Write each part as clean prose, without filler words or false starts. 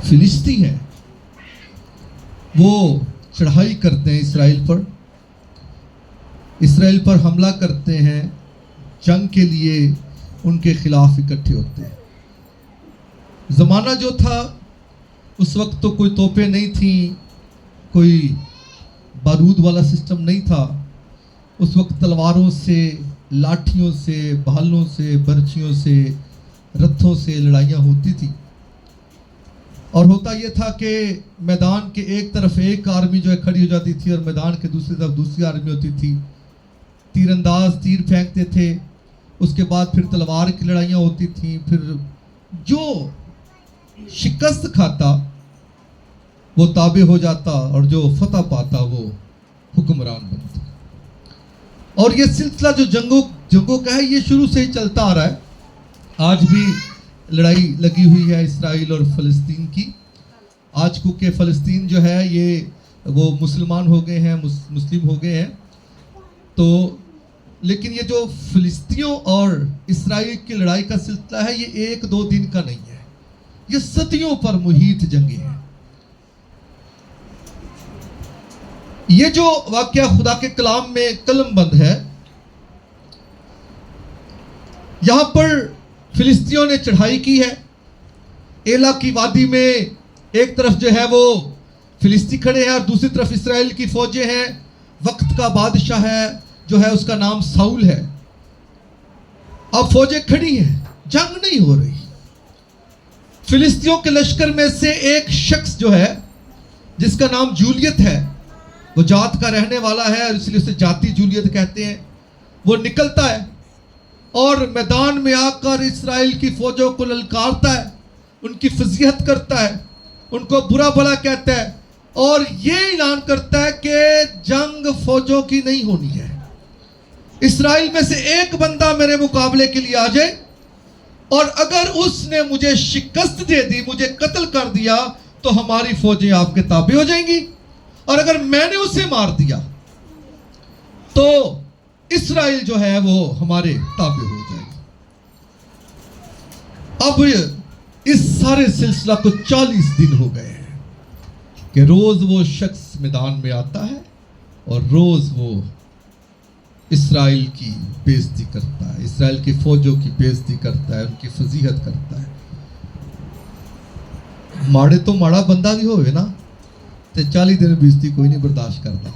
فلسطی ہیں وہ چڑھائی کرتے ہیں اسرائیل پر حملہ کرتے ہیں، جنگ کے لیے ان کے خلاف اکٹھے ہوتے ہیں۔ زمانہ جو تھا اس وقت تو کوئی توپیں نہیں تھیں، کوئی بارود والا سسٹم نہیں تھا، اس وقت تلواروں سے، لاٹھیوں سے، بھالوں سے، برچھیوں سے، رتھوں سے لڑائیاں ہوتی تھی۔ اور ہوتا یہ تھا کہ میدان کے ایک طرف ایک آرمی جو ہے کھڑی ہو جاتی تھی اور میدان کے دوسری طرف دوسری آرمی ہوتی تھی۔ تیر انداز تیر پھینکتے تھے، اس کے بعد پھر تلوار کی لڑائیاں ہوتی تھیں، پھر جو شکست کھاتا وہ تابع ہو جاتا اور جو فتح پاتا وہ حکمران بنتا۔ اور یہ سلسلہ جو جنگوں کا ہے یہ شروع سے ہی چلتا آ رہا ہے۔ آج بھی لڑائی لگی ہوئی ہے اسرائیل اور فلسطین کی۔ آج کو کہ فلسطین جو ہے یہ وہ مسلمان ہو گئے ہیں، مسلم ہو گئے ہیں، تو لیکن یہ جو فلسطینیوں اور اسرائیل کی لڑائی کا سلسلہ ہے یہ ایک دو دن کا نہیں ہے، یہ صدیوں پر محیط جنگیں ہیں۔ یہ جو واقعہ خدا کے کلام میں قلم بند ہے، یہاں پر فلسطینیوں نے چڑھائی کی ہے۔ ایلا کی وادی میں ایک طرف جو ہے وہ فلسطی کھڑے ہیں اور دوسری طرف اسرائیل کی فوجیں ہیں۔ وقت کا بادشاہ ہے جو ہے اس کا نام ساؤل ہے۔ اب فوجیں کھڑی ہیں، جنگ نہیں ہو رہی۔ فلسطینیوں کے لشکر میں سے ایک شخص جو ہے جس کا نام جولیت ہے، وہ جات کا رہنے والا ہے اور اس لیے اسے جاتی جولیت کہتے ہیں، وہ نکلتا ہے اور میدان میں آ کر اسرائیل کی فوجوں کو للکارتا ہے، ان کی فضیحت کرتا ہے، ان کو برا بھلا کہتا ہے اور یہ اعلان کرتا ہے کہ جنگ فوجوں کی نہیں ہونی ہے۔ اسرائیل میں سے ایک بندہ میرے مقابلے کے لیے آ جائے اور اگر اس نے مجھے شکست دے دی، مجھے قتل کر دیا، تو ہماری فوجیں آپ کے تابع ہو جائیں گی، اور اگر میں نے اسے مار دیا تو اسرائیل جو ہے وہ ہمارے تابع ہو جائے گی۔ اب اس سارے سلسلہ کو 40 دن ہو گئے ہیں کہ روز وہ شخص میدان میں آتا ہے اور روز وہ اسرائیل کی بے عزتی کرتا ہے، اسرائیل کی فوجوں کی بے عزتی کرتا ہے، ان کی فضیحت کرتا ہے۔ ماڑے تو ماڑا بندہ بھی ہوئے نا تے 40 دن بے عزتی کوئی نہیں برداشت کرتا،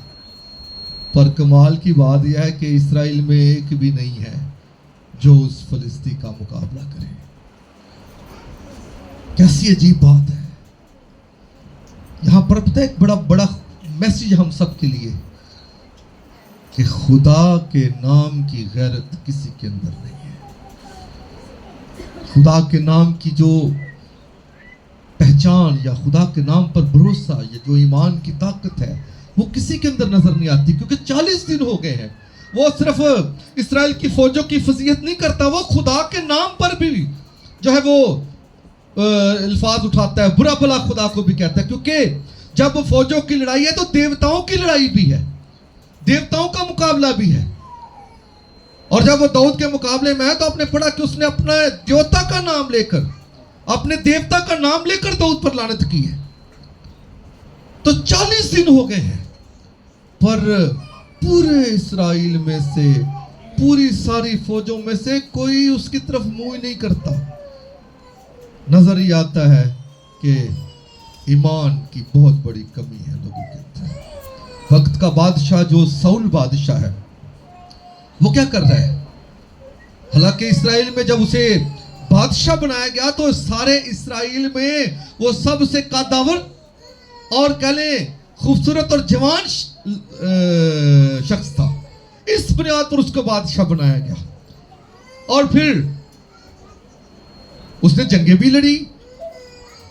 پر کمال کی بات یہ ہے کہ اسرائیل میں ایک بھی نہیں ہے جو اس فلسطی کا مقابلہ کرے۔ کیسی عجیب بات ہے۔ یہاں پر پتہ ہے ایک بڑا میسیج ہم سب کے لیے کہ خدا کے نام کی غیرت کسی کے اندر نہیں ہے۔ خدا کے نام کی جو پہچان یا خدا کے نام پر بھروسہ یا جو ایمان کی طاقت ہے وہ کسی کے اندر نظر نہیں آتی، کیونکہ 40 دن ہو گئے ہیں۔ وہ صرف اسرائیل کی فوجوں کی فضیحت نہیں کرتا، وہ خدا کے نام پر بھی جو ہے وہ الفاظ اٹھاتا ہے، برا بھلا خدا کو بھی کہتا ہے، کیونکہ جب فوجوں کی لڑائی ہے تو دیوتاؤں کی لڑائی بھی ہے، دیوتاؤں کا مقابلہ بھی ہے۔ اور جب وہ داؤد کے مقابلے میں ہے تو آپ نے پڑھا کہ اس نے اپنا دیوتا کا نام لے کر، اپنے دیوتا کا نام لے کر داؤد پر لعنت کی ہے۔ تو 40 دن ہو گئے ہیں، پر پورے اسرائیل میں سے، پوری ساری فوجوں میں سے کوئی اس کی طرف منہ نہیں کرتا۔ نظر ہی آتا ہے کہ ایمان کی بہت بڑی کمی ہے لوگوں کے اندر۔ وقت کا بادشاہ جو ساؤل بادشاہ ہے وہ کیا کر رہا ہے؟ حالانکہ اسرائیل میں جب اسے بادشاہ بنایا گیا تو سارے اسرائیل میں وہ سب سے قدور اور کہہ لیں خوبصورت اور جوان شخص تھا، اس بنیاد پر اس کو بادشاہ بنایا گیا۔ اور پھر اس نے جنگیں بھی لڑی،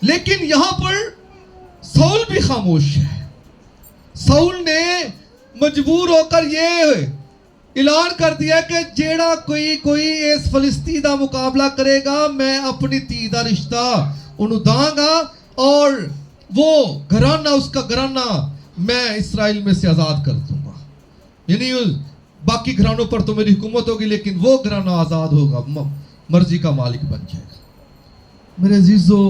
لیکن یہاں پر ساؤل بھی خاموش ہے۔ ساؤل نے مجبور ہو کر یہ اعلان کر دیا کہ جیڑا کوئی اس فلسطین دا مقابلہ کرے گا میں اپنی تھی دا رشتہ انہوں داں گا اور وہ گھرانہ، اس کا گھرانہ میں اسرائیل میں سے آزاد کر دوں گا۔ یعنی باقی گھرانوں پر تو میری حکومت ہوگی لیکن وہ گھرانہ آزاد ہوگا، مرضی کا مالک بن جائے گا۔ میرے عزیزو،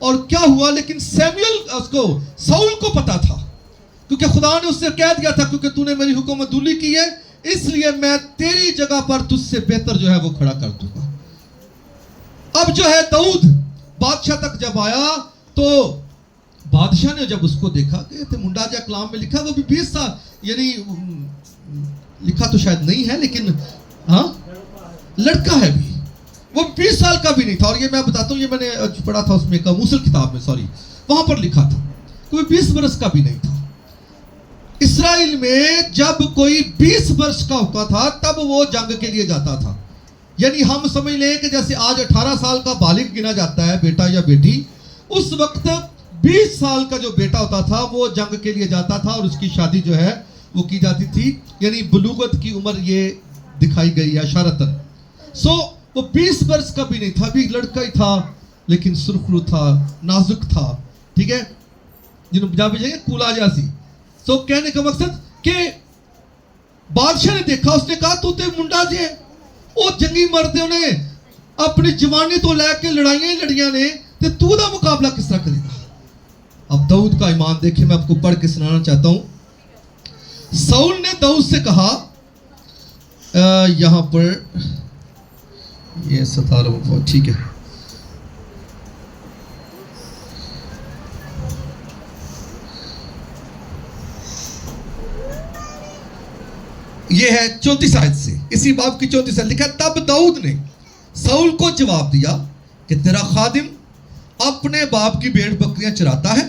اور کیا ہوا، لیکن سیموئل اس کو ساؤل کو پتا تھا، کیونکہ خدا نے اس سے کہہ دیا تھا کیونکہ تو نے میری حکومت دولی کی ہے اس لیے میں تیری جگہ پر تجھ سے بہتر جو ہے وہ کھڑا کر دوں گا۔ اب جو ہے داؤد بادشاہ تک جب آیا تو بادشاہ نے جب اس کو دیکھا کہ منڈا جا کلام میں لکھا وہ بھی 20 سال، یعنی لکھا تو شاید نہیں ہے لیکن ہاں لڑکا ہے بھی، وہ 20 سال کا بھی نہیں تھا، اور یہ میں بتاتا ہوں، یہ میں نے پڑھا تھا اس میں موسل کتاب میں، سوری وہاں پر لکھا تھا کہ وہ 20 برس کا بھی نہیں تھا۔ اسرائیل میں جب کوئی 20 برس کا ہوتا تھا تب وہ جنگ کے لیے جاتا تھا، یعنی ہم سمجھ لیں کہ جیسے آج 18 سال کا بالغ گنا جاتا ہے بیٹا یا بیٹی، اس وقت 20 سال کا جو بیٹا ہوتا تھا وہ جنگ کے لیے جاتا تھا اور اس کی شادی جو ہے وہ کی جاتی تھی، یعنی بلوغت کی عمر یہ دکھائی گئی ہے اشارتاً۔ وہ 20 برس کا بھی نہیں تھا، ابھی لڑکا ہی تھا، لیکن سرخرو تھا، نازک تھا، ٹھیک ہے، جنہوں پنجابی جائیں گے کولا جاسی۔ کہنے کا مقصد کہ بادشاہ نے دیکھا، اس نے کہا تو تے منڈا جے او جنگی مردے انہیں اپنی جوانی تو لے کے لڑائیاں لڑیاں نے تے تو دا مقابلہ کس طرح کرے گا۔ اب داؤد کا ایمان دیکھیں، میں آپ کو پڑھ کے سنانا چاہتا ہوں۔ ساؤل نے داؤد سے کہا، یہاں پر یہ 17 ٹھیک ہے، یہ ہے 34 آیت سے، اسی باب کی 34 آیت لکھا ہے، تب داؤد نے ساؤل کو جواب دیا کہ تیرا خادم اپنے باپ کی بھیڑ بکریاں چراتا ہے،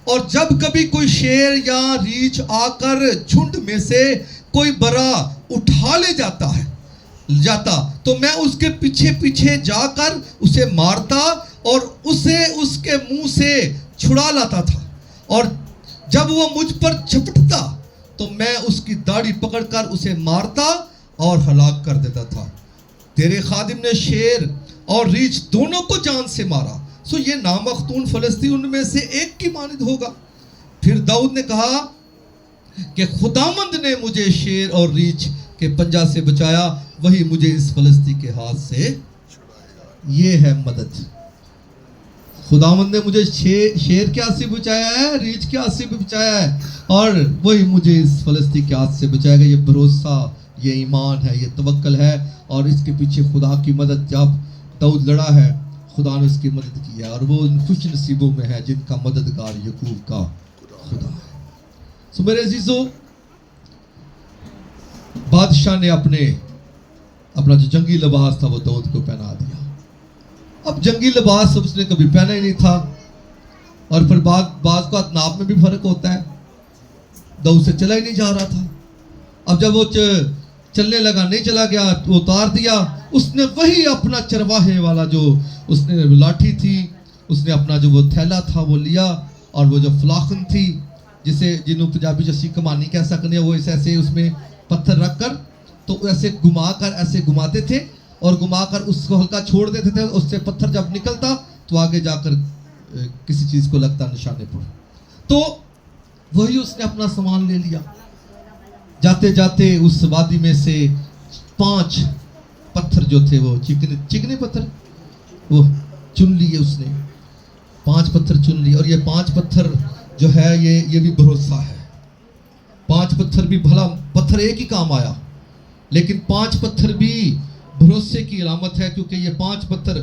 اور جب کبھی کوئی شیر یا ریچھ آ کر جھنڈ میں سے کوئی برا اٹھا لے جاتا تو میں اس کے پیچھے پیچھے جا کر اسے مارتا اور اسے اس کے منہ سے چھڑا لاتا تھا، اور جب وہ مجھ پر جھپٹتا تو میں اس کی داڑھی پکڑ کر اسے مارتا اور ہلاک کر دیتا تھا۔ تیرے خادم نے شیر اور ریچھ دونوں کو جان سے مارا، سو یہ نامختون فلسطین ان میں سے ایک کی مانند ہوگا۔ پھر داؤد نے کہا کہ خداوند نے مجھے شیر اور ریچھ کے پنجہ سے بچایا، وہی مجھے اس فلسطین کے ہاتھ سے، یہ ہے مدد۔ خداوند نے مجھے شیر کے ہاتھ سے بچایا ہے، ریچھ کے ہاتھ سے بھی بچایا ہے، اور وہی مجھے اس فلسطین کے ہاتھ سے بچائے گا۔ یہ بھروسہ، یہ ایمان ہے، یہ توکل ہے، اور اس کے پیچھے خدا کی مدد۔ جب داؤد لڑا ہے خدا نے اس کی مدد کی ہے، اور وہ ان خوش نصیبوں میں ہے جن کا مددگار یعقوب کا خدا ہے۔ سو میرے عزیزو، بادشاہ نے اپنا جو جنگی لباس تھا وہ داؤد کو پہنا دیا۔ اب جنگی لباس اس نے کبھی پہنا ہی نہیں تھا، اور پھر بعض کو ناپ میں بھی فرق ہوتا ہے، داؤد سے چلا ہی نہیں جا رہا تھا۔ اب جب وہ چلنے لگا، نہیں چلا گیا، وہ اتار دیا، اس نے وہی اپنا چرواہے والا جو اس نے لاٹھی تھی، اس نے اپنا جو وہ تھیلا تھا وہ لیا، اور وہ جو فلاخن تھی جسے جنہوں پنجابی جیسی کمانی کہہ سکتے ہیں، وہ ایسے اس میں پتھر رکھ کر تو ایسے گھماتے تھے، اور گھما کر اس کو ہلکا چھوڑ دیتے تھے، اس سے پتھر جب نکلتا تو آگے جا کر کسی چیز کو لگتا نشانے پر۔ تو وہی اس نے اپنا سامان لے لیا۔ جاتے جاتے اس وادی میں سے 5 پتھر جو تھے وہ چکنے پتھر وہ چن لیے، اس نے 5 پتھر چن لیے، اور یہ 5 پتھر جو ہے یہ بھی بھروسہ ہے۔ 5 پتھر بھی، بھلا پتھر ایک ہی کام آیا، لیکن 5 پتھر بھی بھروسے کی علامت ہے، کیونکہ یہ 5 پتھر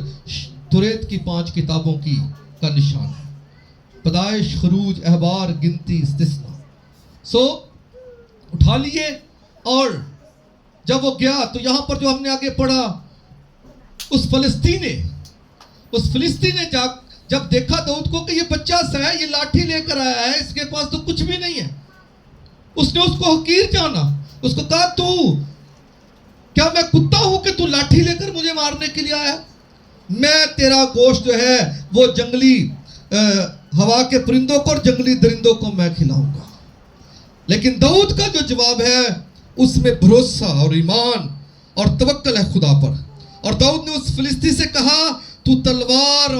توریت کی 5 کتابوں کا نشان ہے، پیدائش، خروج، احبار، گنتی، استثنا۔ اٹھا لیے، اور جب وہ گیا تو یہاں پر جو ہم نے آگے پڑھا، اس فلسطین نے جب دیکھا داؤد کو کہ یہ بچہ سا ہے، یہ لاٹھی لے کر آیا ہے، اس کے پاس تو کچھ بھی نہیں ہے، اس نے اس کو حقیر جانا، اس کو کہا تو کیا میں کتا ہوں کہ تو لاٹھی لے کر مجھے مارنے کے لیے آیا؟ میں تیرا گوشت جو ہے وہ جنگلی ہوا کے پرندوں کو اور جنگلی درندوں کو میں کھلاؤں گا۔ لیکن داؤد کا جو جواب ہے اس میں بھروسہ اور ایمان اور توکل ہے خدا پر۔ اور داؤد نے اس فلسطی سے کہا، تو تلوار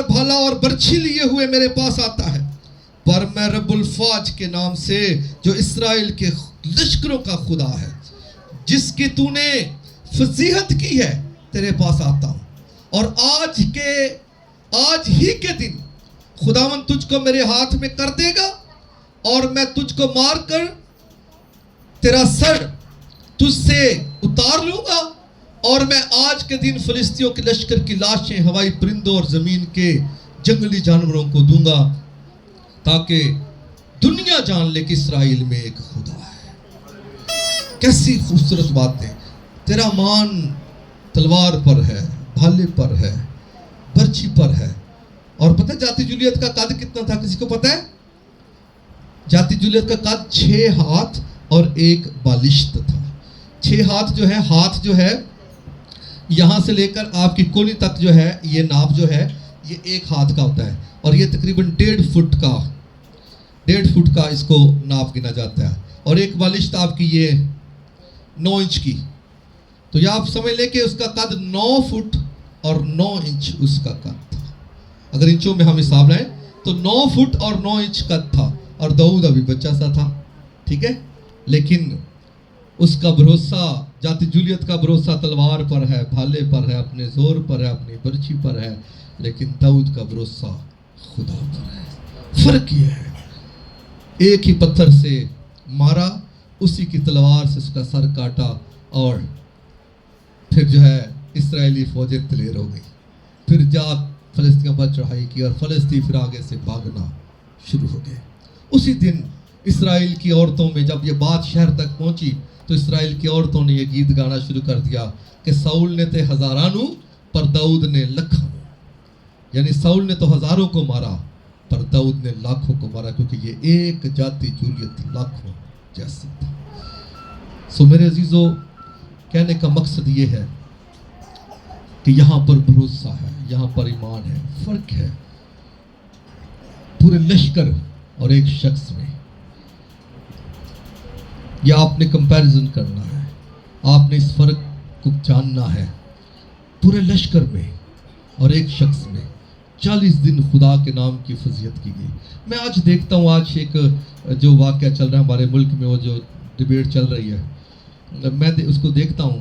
بھالا اور برچھی لیے ہوئے میرے پاس آتا ہے، پر میں رب الفاج کے نام سے جو اسرائیل کے لشکروں کا خدا ہے، جس کی تو نے فضیحت کی ہے، تیرے پاس آتا ہوں۔ اور آج ہی کے دن خداوند تجھ کو میرے ہاتھ میں کر دے گا اور میں تجھ کو مار کر تیرا سر تجھ سے اتار لوں گا، اور میں آج کے دن فلسطینیوں کے لشکر کی لاشیں ہوائی پرندوں اور زمین کے جنگلی جانوروں کو دوں گا، تاکہ دنیا جان لے کہ اسرائیل میں ایک خدا ہے۔ کیسی خوبصورت بات ہے۔ تیرا مان تلوار پر ہے، بھالے پر ہے، برچھی پر ہے۔ اور پتہ جاتی جولیت کا قد کتنا تھا؟ کسی کو پتہ ہے؟ جاتی جولیت کا قد 6 ہاتھ اور 1 بالشت تھا۔ 6 ہاتھ جو ہے، ہاتھ جو ہے یہاں سے لے کر آپ کی کونی تک جو ہے، یہ ناپ جو ہے یہ 1 ہاتھ کا ہوتا ہے، اور یہ تقریباً 1.5 فٹ کا اس کو ناپ گنا جاتا ہے، اور 1 بالشت آپ کی یہ 9 انچ کی، تو یہ آپ سمجھ لیں کہ اس کا قد 9 فٹ اور 9 انچ اس کا قد تھا۔ اگر انچوں میں ہم حساب لائیں تو 9 فٹ اور 9 انچ قد تھا، اور داؤد ابھی بچہ سا تھا، ٹھیک ہے؟ لیکن اس کا بھروسہ، جاتی جولیت کا بھروسہ تلوار پر ہے، بھالے پر ہے، اپنے زور پر ہے، اپنی برچھی پر ہے، لیکن داؤد کا بھروسہ خدا پر ہے۔ فرق یہ ہے، ایک ہی پتھر سے مارا، اسی کی تلوار سے اس کا سر کاٹا، اور پھر جو ہے اسرائیلی فوجیں دلیر ہو گئی، پھر جا فلسطینیوں پر چڑھائی کی، اور فلسطین پھر آگے سے بھاگنا شروع ہو گئے۔ اسی دن اسرائیل کی عورتوں میں جب یہ بات شہر تک پہنچی تو اسرائیل کی عورتوں نے یہ گیت گانا شروع کر دیا کہ ساؤل نے تے ہزارانوں پر داؤد نے لکھوں، یعنی ساؤل نے تو ہزاروں کو مارا پر داؤد نے لاکھوں کو مارا، کیونکہ یہ ایک جاتی جولیت لاکھوں جیسی تھا۔ سو میرے عزیزو، کہنے کا مقصد یہ ہے کہ یہاں پر بھروسہ ہے، یہاں پر ایمان ہے، فرق ہے پورے لشکر اور ایک شخص میں۔ یہ آپ نے کمپیریزن کرنا ہے، آپ نے اس فرق کو جاننا ہے۔ پورے لشکر میں اور ایک شخص میں 40 دن خدا کے نام کی فضیلت کی گئی۔ میں آج دیکھتا ہوں، آج ایک جو واقعہ چل رہا ہے ہمارے ملک میں، وہ جو ڈیبیٹ چل رہی ہے، میں اس کو دیکھتا ہوں،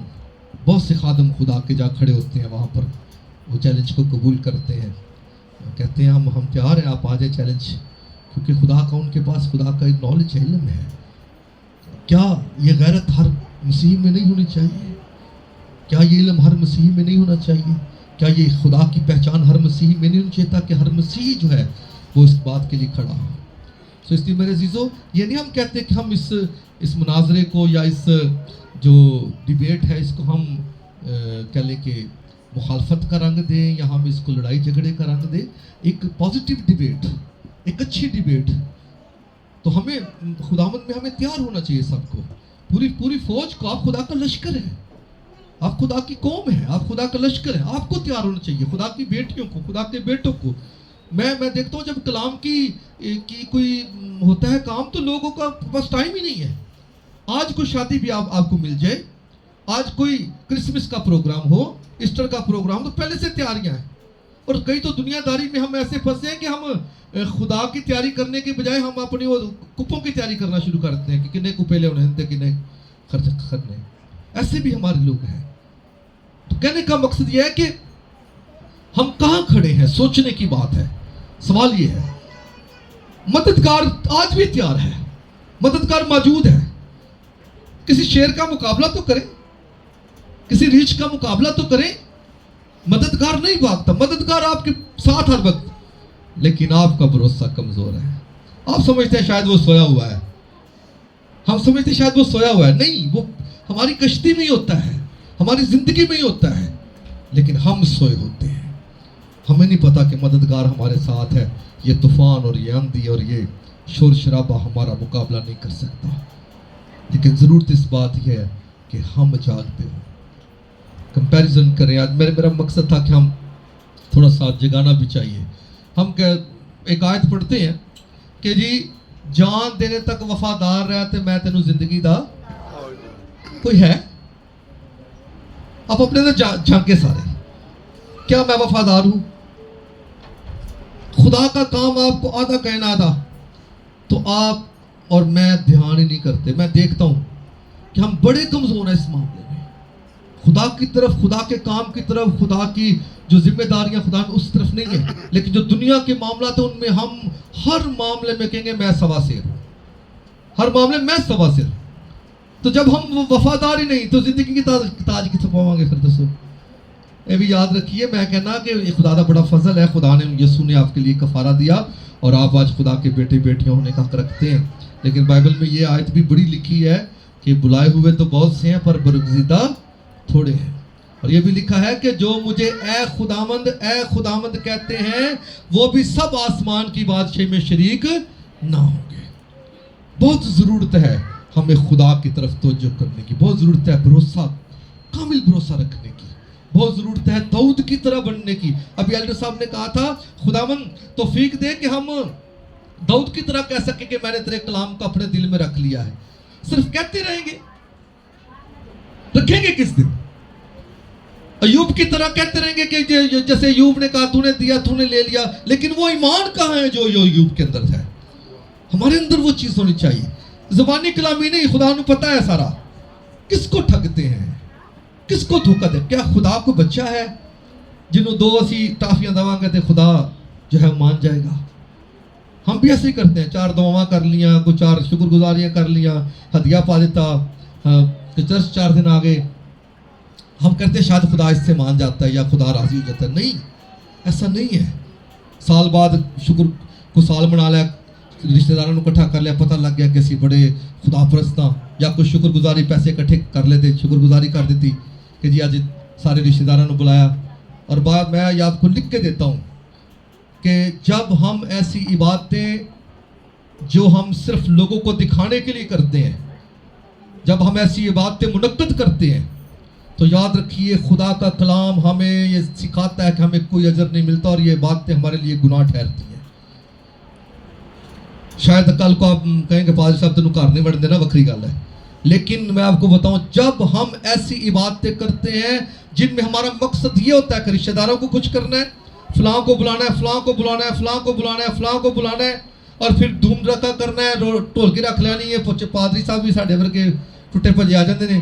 بہت سے خادم خدا کے جا کھڑے ہوتے ہیں وہاں پر، وہ چیلنج کو قبول کرتے ہیں، کہتے ہیں ہم تیار ہیں، آپ آ جائیں چیلنج، کیونکہ خدا کا ان کے پاس خدا کا ایک نالج ہے، علم ہے۔ کیا یہ غیرت ہر مسیحی میں نہیں ہونی چاہیے؟ کیا یہ علم ہر مسیحی میں نہیں ہونا چاہیے؟ کیا یہ خدا کی پہچان ہر مسیحی میں نہیں ہونی چاہیے، تاکہ ہر مسیحی جو ہے وہ اس بات کے لیے کھڑا ہو؟ تو اس لیے میرے عزیزو، یہ نہیں ہم کہتے کہ ہم اس مناظرے کو یا اس جو ڈیبیٹ ہے اس کو ہم کہہ لیں کہ مخالفت کا رنگ دیں، یا ہم اس کو لڑائی جھگڑے کا رنگ دیں۔ ایک پازیٹیو ڈیبیٹ، ایک اچھی ڈیبیٹ، تو ہمیں خداوند میں ہمیں تیار ہونا چاہیے سب کو، پوری فوج کو۔ آپ خدا کا لشکر ہیں، آپ خدا کی قوم ہیں، آپ خدا کا لشکر ہیں، آپ کو تیار ہونا چاہیے، خدا کی بیٹیوں کو، خدا کے بیٹوں کو۔ میں دیکھتا ہوں جب کلام کی کوئی ہوتا ہے کام، تو لوگوں کا بس ٹائم ہی نہیں ہے۔ آج کوئی شادی بھی آپ کو مل جائے، آج کوئی کرسمس کا پروگرام ہو، ایسٹر کا پروگرام، تو پہلے سے تیاریاں ہیں۔ اور کئی تو دنیا داری میں ہم ایسے پھنسے ہیں کہ ہم خدا کی تیاری کرنے کے بجائے ہم اپنی وہ کپوں کی تیاری کرنا شروع کرتے ہیں کہ کنے کپے لے ہونے ہیں، کنے خرچ کرنے۔ ایسے بھی ہمارے لوگ ہیں۔ تو کہنے کا مقصد یہ ہے کہ ہم کہاں کھڑے ہیں، سوچنے کی بات ہے۔ سوال یہ ہے، مددگار آج بھی تیار ہے، مددگار موجود ہے۔ کسی شیر کا مقابلہ تو کریں، کسی ریچھ کا مقابلہ تو کریں۔ مددگار نہیں بھاگتا، مددگار آپ کے ساتھ ہر وقت، لیکن آپ کا بھروسہ کمزور ہے۔ آپ سمجھتے ہیں شاید وہ سویا ہوا ہے، ہم سمجھتے ہیں شاید وہ سویا ہوا ہے، نہیں، وہ ہماری کشتی میں ہی ہوتا ہے، ہماری زندگی میں ہی ہوتا ہے، لیکن ہم سوئے ہوتے ہیں۔ ہمیں نہیں پتا کہ مددگار ہمارے ساتھ ہے، یہ طوفان اور یہ آندھی اور یہ شور شرابہ ہمارا مقابلہ نہیں کر سکتا، لیکن ضرورت اس بات یہ ہے کہ ہم جاگتے ہوں، کمپیریزن کریں۔ آج میرا مقصد تھا کہ ہم تھوڑا سا جگانا بھی چاہیے۔ ہم ایک آیت پڑھتے ہیں کہ جی جان دینے تک وفادار رہا تے میں تینوں زندگی دا، کوئی ہے؟ آپ اپنے اندر جھانکے سارے، کیا میں وفادار ہوں؟ خدا کا کام آپ کو آدھا کہنا تھا تو آپ اور میں دھیان ہی نہیں کرتے۔ میں دیکھتا ہوں کہ ہم بڑے کمزور ہیں اس معاملے میں، خدا کی طرف، خدا کے کام کی طرف، خدا کی جو ذمہ داریاں خدا میں اس طرف نہیں ہے. لیکن جو دنیا کے معاملات ہیں ان میں ہم ہر معاملے میں کہیں گے میں سوا سیر ہوں، ہر معاملے میں سوا سیر. تو جب ہم وفاداری نہیں تو زندگی کی تاج کتنے پاؤں گے؟ پھر دسو. یہ بھی یاد رکھیے، میں کہنا کہ خدا کا بڑا فضل ہے، خدا نے یسوع نے آپ کے لیے کفارہ دیا اور آپ آج خدا کے بیٹے بیٹیاں ہونے کا حق رکھتے ہیں. لیکن بائبل میں یہ آیت بھی بڑی لکھی ہے کہ بلائے ہوئے تو بہت سے ہیں پر برگزیدہ تھوڑے ہیں. اور یہ بھی لکھا ہے کہ جو مجھے اے خداوند کہتے ہیں وہ بھی سب آسمان کی بادشاہی میں شریک نہ ہوں گے. بہت ضرورت ہے ہمیں خدا کی طرف توجہ کرنے کی، بہت ضرورت ہے بھروسہ، کامل بھروسہ رکھنے کی، بہت ضرورت ہے داؤد کی طرح بننے کی. ابھی ایلڈر صاحب نے کہا تھا خداوند توفیق دے کہ ہم داؤد کی طرح کہہ سکیں کہ میں نے تیرے کلام کو اپنے دل میں رکھ لیا ہے. صرف کہتے رہیں گے، رکھیں گے کس دن؟ ایوب کی طرح کہتے رہیں گے کہ جیسے ایوب نے کہا تو نے دیا تو نے لے لیا، لیکن وہ ایمان کہاں ہے جو ایوب کے اندر ہے؟ ہمارے اندر وہ چیز ہونی چاہیے. زبانی کلامی نہیں، خدا نے پتا ہے سارا. کس کو ٹھگتے ہیں، کس کو دھوکہ دے؟ کیا خدا کو بچہ ہے جنہوں دو اسی ٹافیاں دوا کہتے خدا جو ہے مان جائے گا؟ ہم بھی ایسے ہی کرتے ہیں، 4 دعاواں کر لیاں، کوئی 4 شکر گزاریاں کر لیاں، ہدیہ پا دیتا، چرچ 4 دن آگے، ہم کہتے ہیں شاید خدا اس سے مان جاتا ہے یا خدا راضی ہو جاتا ہے. نہیں، ایسا نہیں ہے. سال بعد شکر کو سال منا لیا، رشتہ داروں نے اکٹھا کر لیا، پتہ لگ گیا کہ اسی بڑے خدا پرستاں، یا کوئی شکر گزاری پیسے اکٹھے کر لیتے، شکر گزاری کر دیتی کہ جی آج سارے رشتہ داروں نے بلایا. اور بعد میں آپ کو لکھ کے دیتا ہوں کہ جب ہم ایسی عبادتیں جو ہم صرف لوگوں کو دکھانے کے لیے کرتے ہیں، جب ہم ایسی عبادتیں منعقد کرتے ہیں تو یاد رکھیے خدا کا کلام ہمیں یہ سکھاتا ہے کہ ہمیں کوئی اجر نہیں ملتا اور یہ باتیں ہمارے لیے گناہ ٹھہرتی ہیں. شاید کل کو آپ کہیں کہ پادری صاحب تینوں گھر نہیں بڑھنے دینا، وکری گل ہے. لیکن میں آپ کو بتاؤں جب ہم ایسی عبادتیں کرتے ہیں جن میں ہمارا مقصد یہ ہوتا ہے کہ رشتہ داروں کو کچھ کرنا ہے، فلاں کو بلانا ہے، فلاں کو بلانا ہے، فلاں کو بلانا ہے، فلاں کو بلانا ہے، اور پھر دھوم رکھا کرنا ہے، ڈھولکی رکھ لینی ہے. پادری صاحب بھی ساڈے ورگے ٹوٹے بھجے آ جاتے ہیں.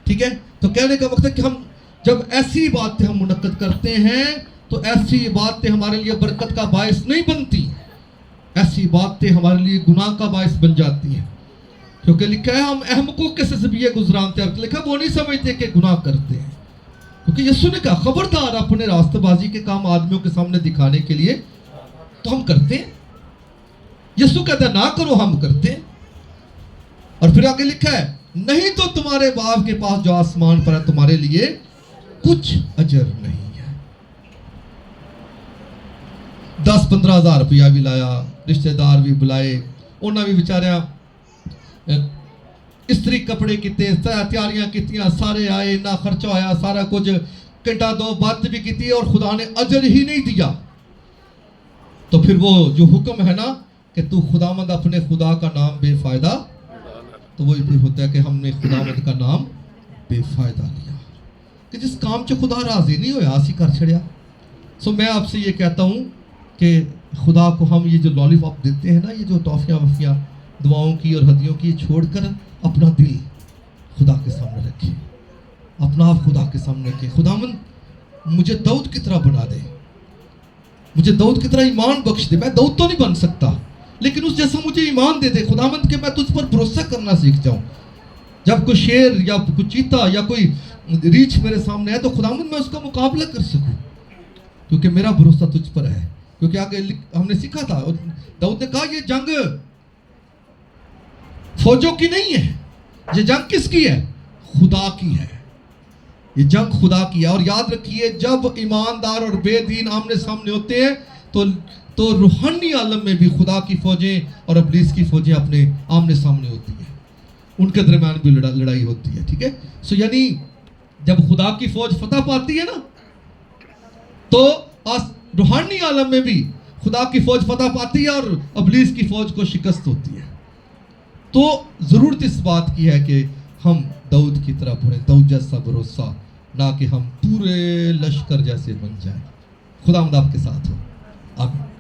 ٹھیک ہے، تو کہنے کا مقصد کہ ہم جب ایسی باتیں ہم منعقد کرتے ہیں تو ایسی باتیں ہمارے لیے برکت کا باعث نہیں بنتی، ایسی باتیں ہمارے لیے گناہ کا باعث بن جاتی ہیں. کیونکہ لکھا ہے ہم احمقوں کے سزبیے گزرانتے ہیں، لکھا وہ نہیں سمجھتے کہ گناہ کرتے ہیں. کیونکہ یسوع نے کہا خبردار اپنے راستہ بازی کے کام آدمیوں کے سامنے دکھانے کے لیے تو ہم کرتے ہیں. یسوع کہتا ہے نہ کرو، ہم کرتے ہیں. اور پھر آگے لکھا ہے نہیں تو تمہارے باپ کے پاس جو آسمان پر ہے تمہارے لیے کچھ اجر نہیں ہے. 10-15 ہزار روپیہ بھی لایا، رشتہ دار بھی بلائے، انہاں بھی بیچاریاں استری کپڑے کیتے، تیاریاں کیتیاں، سارے آئے، نہ خرچہ ہویا، سارا کچھ گھنٹہ 2 بات بھی کیتی اور خدا نے اجر ہی نہیں دیا. تو پھر وہ جو حکم ہے نا کہ تو خداوند اپنے خدا کا نام بے فائدہ، تو وہی پھر ہوتا ہے کہ ہم نے خداوند کا نام بے فائدہ لیا کہ جس کام سے خدا راضی نہیں ہویا اسی کر چھڑیا. سو میں آپ سے یہ کہتا ہوں کہ خدا کو ہم یہ جو لالی پاپ دیتے ہیں نا، یہ جو ٹافیاں وفیاں دعاؤں کی اور ہدیوں کی، چھوڑ کر اپنا دل خدا کے سامنے رکھے، اپنا آپ خدا کے سامنے رکھے. خداوند مجھے داؤد کی طرح بنا دے، مجھے داؤد کی طرح ایمان بخش دے. میں داؤد تو نہیں بن سکتا لیکن اس جیسا مجھے ایمان دے دے خداوند کہ میں تجھ پر بھروسہ کرنا سیکھ جاؤں. جب کوئی شیر یا کوئی چیتا یا کوئی ریچھ میرے سامنے ہے تو خداوند میں اس کا مقابلہ کر سکوں، کیونکہ میرا بھروسہ تجھ پر ہے. کیونکہ آگے ہم نے سیکھا تھا، داؤد نے کہا یہ جنگ فوجوں کی نہیں ہے، یہ جنگ کس کی ہے؟ خدا کی ہے. یہ جنگ خدا کی ہے. اور یاد رکھیے جب ایماندار اور بے دین آمنے سامنے ہوتے ہیں تو روحانی عالم میں بھی خدا کی فوجیں اور ابلیس کی فوجیں اپنے آمنے سامنے ہوتی ہیں، ان کے درمیان بھی لڑائی ہوتی ہے. ٹھیک ہے، سو یعنی جب خدا کی فوج فتح پاتی ہے نا تو روحانی عالم میں بھی خدا کی فوج فتح پاتی ہے اور ابلیس کی فوج کو شکست ہوتی ہے. تو ضرورت اس بات کی ہے کہ ہم داؤد کی طرح بڑھیں، داؤد جیسا بھروسہ، نہ کہ ہم پورے لشکر جیسے بن جائیں. خداوند آپ کے ساتھ ہو. آمین.